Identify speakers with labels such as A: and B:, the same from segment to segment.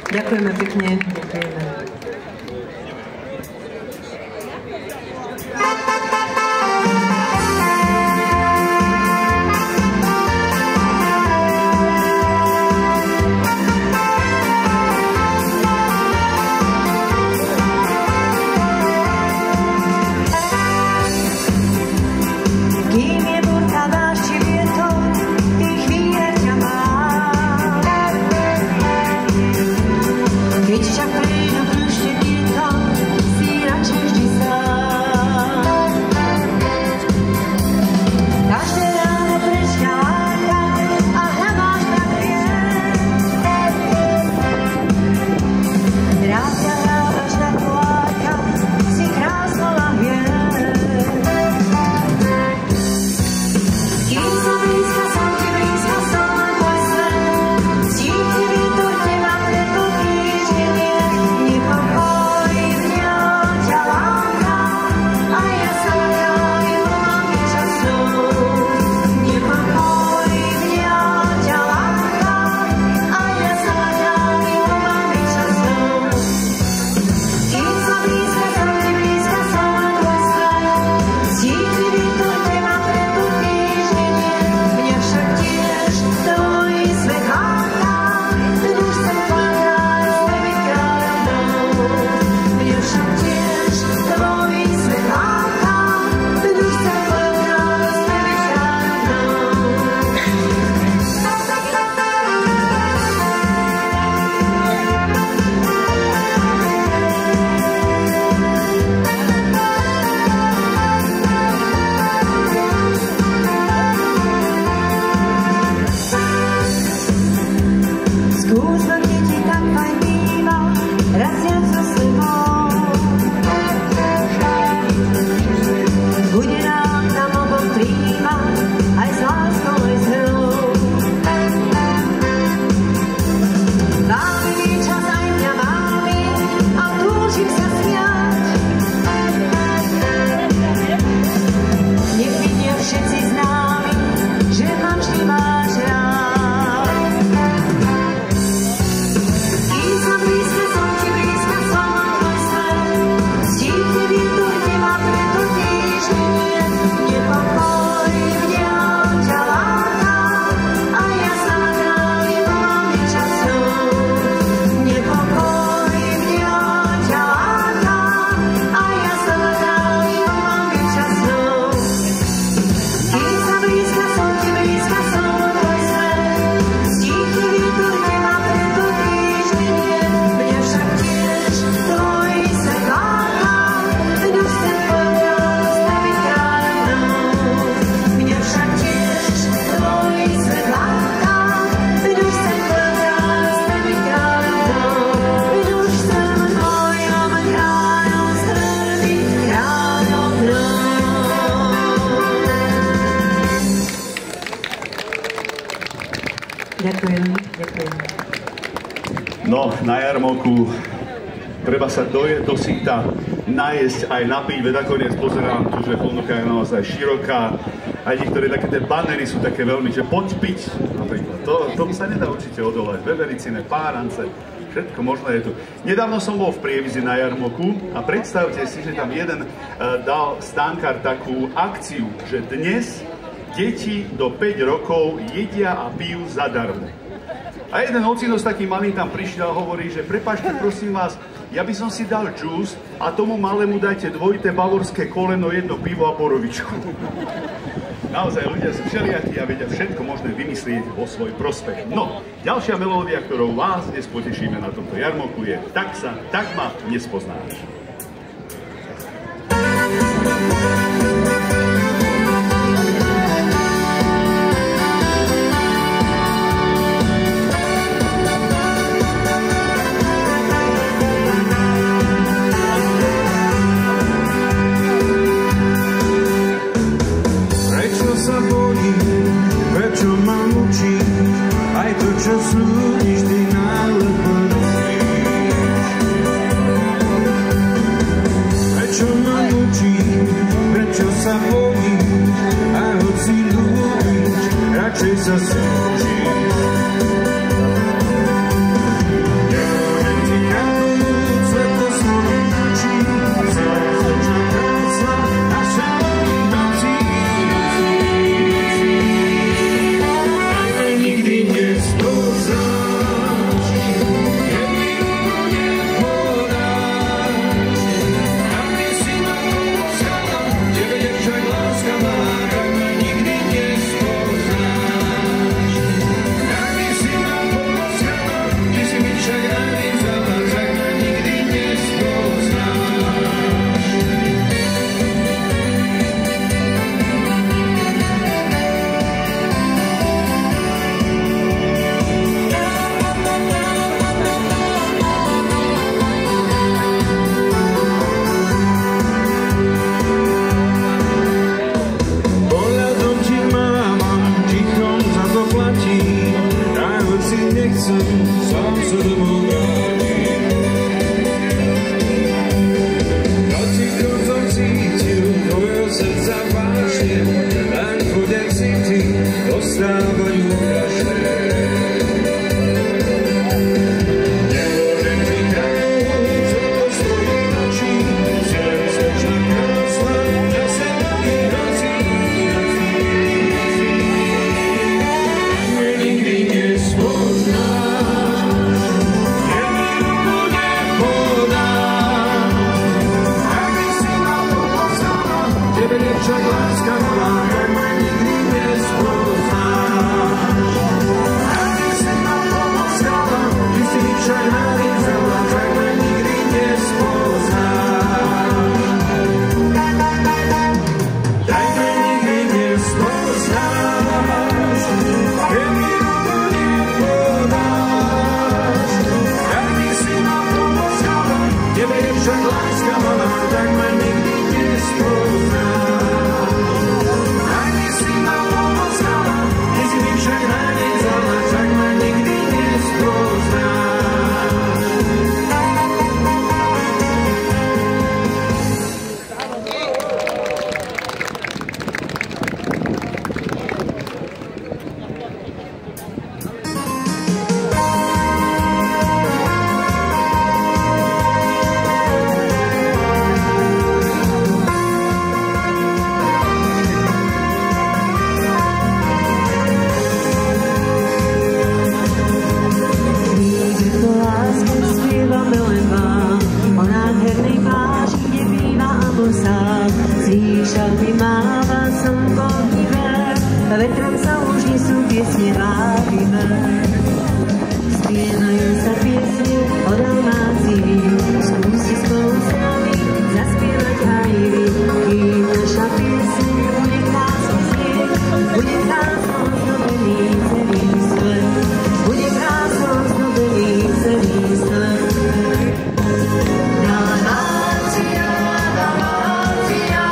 A: Ďakujeme pekne, ďakujeme.
B: No, na jarmoku treba sa do síta najesť aj napiť, veď nakoniec pozerám tu, že ponuka je naozaj široká. Aj niektoré také tie banery sú také veľmi, že poď piť, napríklad. Tomu sa nedá určite odolať. Vevericine, párance, všetko možné je tu. Nedávno som bol v Prievidzi na jarmoku a predstavte si, že tam jeden dal stánkar takú akciu, že dnes deti do 5 rokov jedia a pijú zadarmo. A jeden ocino s takým malým tam prišiel a hovorí, že prepáčte, prosím vás, ja by som si dal džús a tomu malému dajte dvojité bavorské koleno, jedno pivo a borovičku. Naozaj ľudia sú všelijakí a vedia všetko možné vymyslieť vo svoj prospech. No, ďalšia melódia, ktorou vás dnes potešíme na tomto jarmoku je Tak ma nespoznáš.
C: Čo slúbiš, ty nálepom myslíš. však nalízala, tak ma nikdy nespoznáš. Tak ma nikdy nespoznáš, keby ruku nepodáš. Tak by si ma pomôcala, tebe je však láska malá, tak ma nikdy nespoznáš. Tak by si ma pomôcala, ty si mi však nalízala, tak ma nikdy nespoznáš.
D: Slyšel vymáva slnko hnivé, vetrom sa už nesú piesne vábivé. Spievajú sa piesne o Dalmácii, skúsi spolu s nami zaspievať aj vy. Kým naša piesne bude krásno znieť, bude krásno zdobený celý svet. Bude krásno zdobený celý svet. Dalmácia, Dalmácia,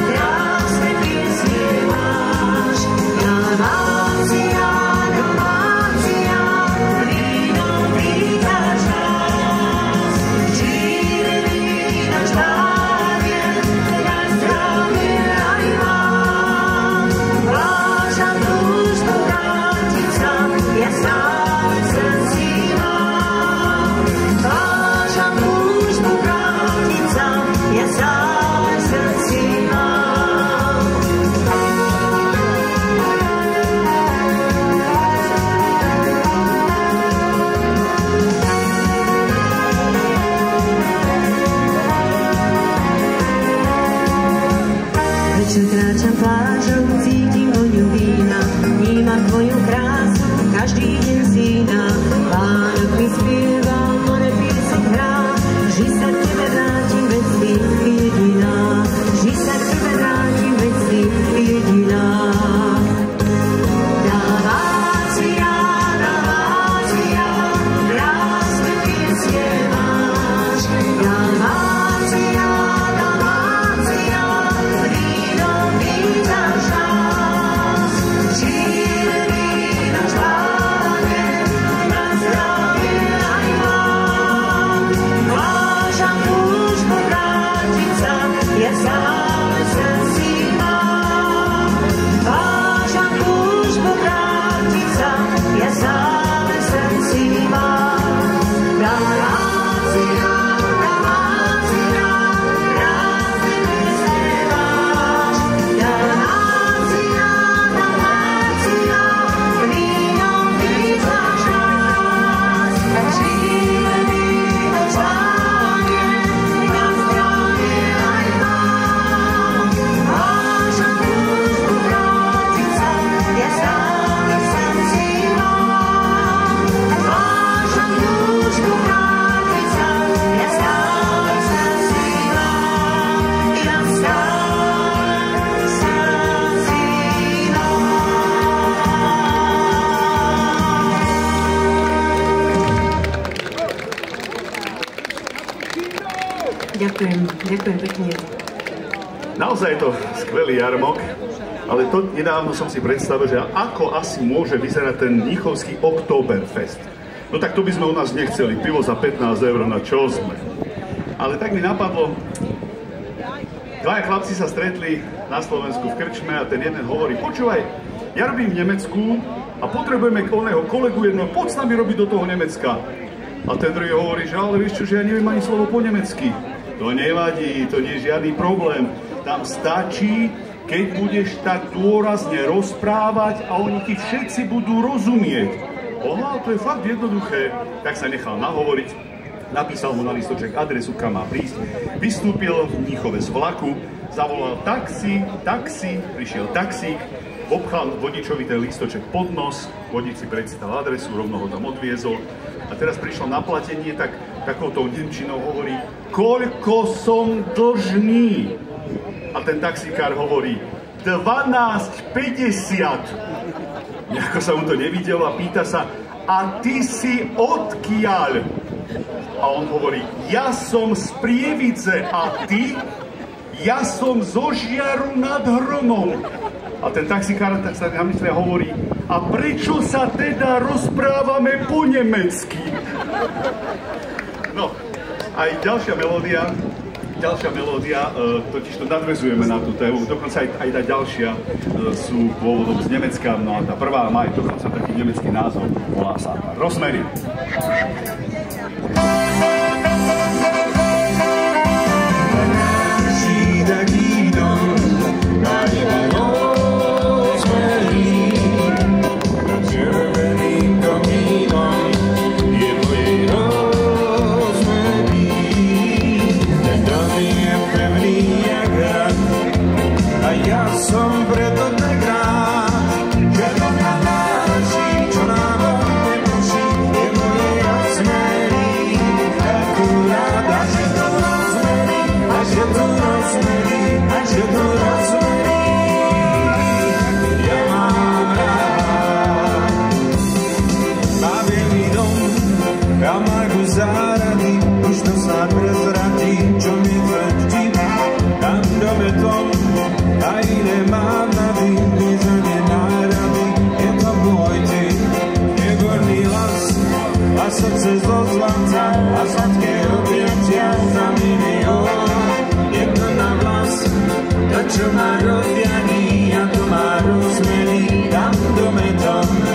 D: krásne piesne máš. Dalmácia, Dalmácia, vínom vítaš nás. Číre vítaš Panie, na zdravie aj vám. Vážam túžbu vrátiť sa, ja stále v srdci mám. Vážam túžbu vrátiť sa, ja stále v srdci mám. Večer kráčam plážou, cítim voňu vína, vnímam tvoju krásu, každý deň sína. Vánok mi spieva, more pieseň hrá, vždy sa k tebe vrátim, veď si jediná. Vždy sa k tebe vrátim, veď si jediná. Dalmácia, Dalmácia, krásne piesne máš. Dalmácia, Dalmácia, vínom vítaš nás. Číre vítaš Panie, na zdravie aj vám. Vážam túžbu vrátiť sa, ja stále v srdci mám. Vážam túžbu vrátiť sa, ja stále v srdci mám. Dalmácia, Dalmácia, krásne piesne máš. Dalmácia, Dalmácia, vínom vítaš nás. Číre vítaš Panie, na zdravie aj vám. Vážam túžbu vrátiť sa, ja stále v srdci mám. Vážam túžbu vrátiť sa, ja stále v srdci mám. Ja stále v srdci mám.
A: Ďakujem pekne.
B: Naozaj je to skvelý jarmok, ale to nedávno som si predstavil, že ako asi môže vyzerať ten mníchovský Oktoberfest. No tak to by sme u nás nechceli, pivo za 15 eur, na čo sme. Ale tak mi napadlo, dvaja chlapci sa stretli na Slovensku v krčme a ten jeden hovorí, počúvaj, ja robím v Nemecku a potrebujeme oného kolegu jedného, poď s nami robiť do toho Nemecka. A ten druhý hovorí, že ale vieš čo, že ja neviem ani slovo po nemecky. To nevadí, to nie je žiadny problém. Tam stačí, keď budeš tak dôrazne rozprávať a oni ti všetci budú rozumieť. Oha, to je fakt jednoduché. Tak sa nechal nahovoriť, napísal mu na listoček adresu, kam má prísť, vystúpil v Mníchove z vlaku, zavolal taxi, prišiel taxík, obchal vodičovi ten listoček pod nos, vodič si prečítal adresu, rovno ho tam odviezol. A teraz prišlo na platenie, tak takouto nemčinou hovorí, koľko som dlžný. A ten taxikár hovorí, 12,50. Nejako sa mu to nevidelo a pýta sa, a ty si odkiaľ? A on hovorí, ja som z Prievidze a ty? Ja som zo Žiaru nad Hromom. A ten taxikár tak sa namyslia hovorí, a prečo sa teda rozprávame po nemecky? No, aj ďalšia melódia, totiž to nadväzujeme na tú tému, dokonca aj tá ďalšia sú pôvodom z Nemecka, no a tá prvá má aj dokonca taký nemecký názov, volá sa Rosmery.
C: Srdce zo zlata a sladké objęcia za milión. Jedno na vlas, to čo má rozvianý a to má rozmelý, tam do metom.